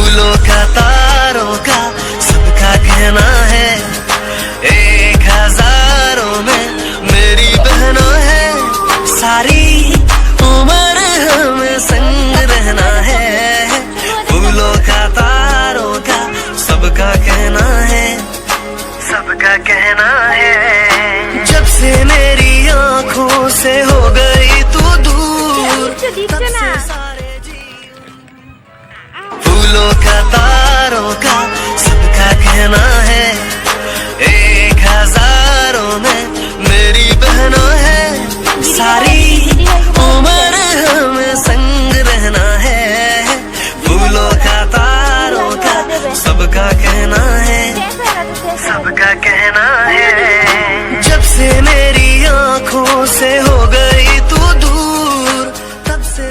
फूलों का तारों का सबका कहना है, 1000 में मेरी बहनों है, सारी उम्र हमें संग रहना है। फूलों का तारों का सबका कहना है, सबका कहना है। जब से मेरी आँखों से हो गई तू दूर, तब से सारे फूलों का तारों का सबका कहना है, 1000 में मेरी बहनों है, सारी उम्र हमें संग रहना है। फूलों का तारों का सबका कहना है, सबका कहना है। जब से मेरी आँखों से हो गई तू दूर, तब से